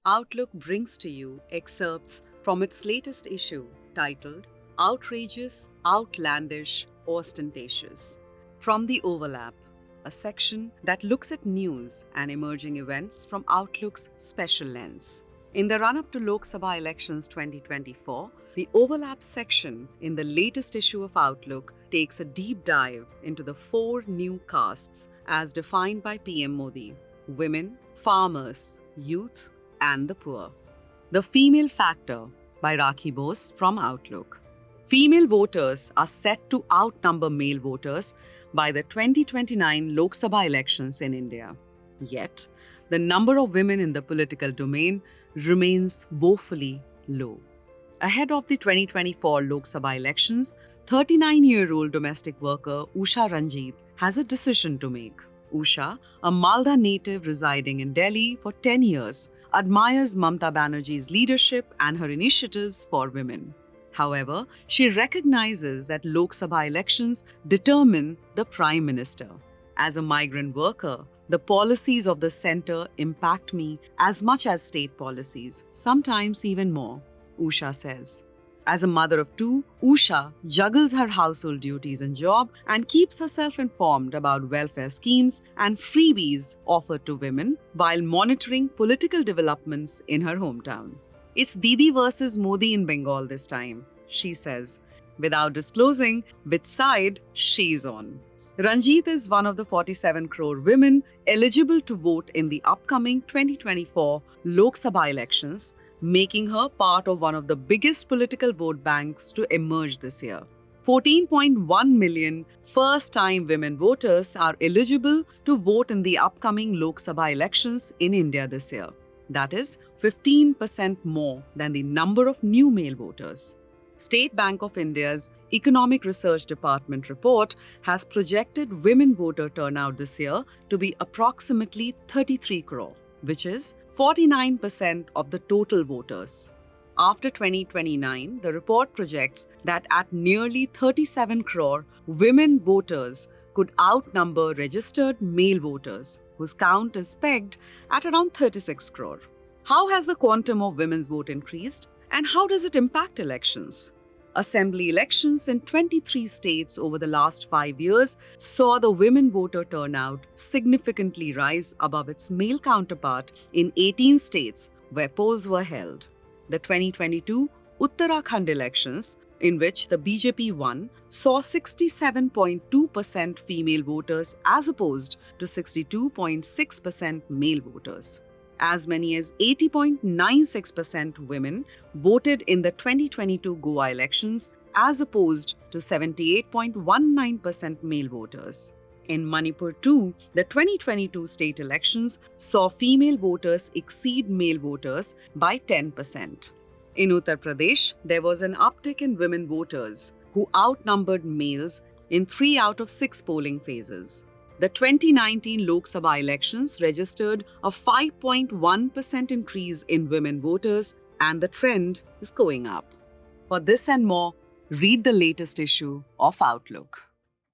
Outlook brings to you excerpts from its latest issue titled Outrageous, Outlandish, Ostentatious. From the Overlap, a section that looks at news and emerging events from Outlook's special lens. In the run-up to Lok Sabha elections 2024, the Overlap section in the latest issue of Outlook takes a deep dive into the 4 new castes as defined by PM Modi: women, farmers, youth, and the poor. The Female Factor by Rakhi Bose from Outlook. Female voters are set to outnumber male voters by the 2029 Lok Sabha elections in India. Yet, the number of women in the political domain remains woefully low. Ahead of the 2024 Lok Sabha elections, 39-year-old domestic worker Usha Ranjit has a decision to make. Usha, a Malda native residing in Delhi for 10 years, admires Mamata Banerjee's leadership and her initiatives for women. However, she recognizes that Lok Sabha elections determine the Prime Minister. As a migrant worker, the policies of the centre impact me as much as state policies, sometimes even more, Usha says. As a mother of 2, Usha juggles her household duties and job and keeps herself informed about welfare schemes and freebies offered to women while monitoring political developments in her hometown. It's Didi versus Modi in Bengal this time, she says, without disclosing which side she's on. Ranjit is one of the 47 crore women eligible to vote in the upcoming 2024 Lok Sabha elections, making her part of one of the biggest political vote banks to emerge this year. 14.1 million first-time women voters are eligible to vote in the upcoming Lok Sabha elections in India this year. That is 15% more than the number of new male voters. State Bank of India's Economic Research Department report has projected women voter turnout this year to be approximately 33 crore, which is 49% of the total voters. After 2029, the report projects that at nearly 37 crore, women voters could outnumber registered male voters, whose count is pegged at around 36 crore. How has the quantum of women's vote increased, and how does it impact elections? Assembly elections in 23 states over the last 5 years saw the women voter turnout significantly rise above its male counterpart in 18 states where polls were held. The 2022 Uttarakhand elections, in which the BJP won, saw 67.2% female voters as opposed to 62.6% male voters. As many as 80.96% women voted in the 2022 Goa elections as opposed to 78.19% male voters. In Manipur too, the 2022 state elections saw female voters exceed male voters by 10%. In Uttar Pradesh, there was an uptick in women voters who outnumbered males in 3 out of 6 polling phases. The 2019 Lok Sabha elections registered a 5.1% increase in women voters, and the trend is going up. For this and more, read the latest issue of Outlook.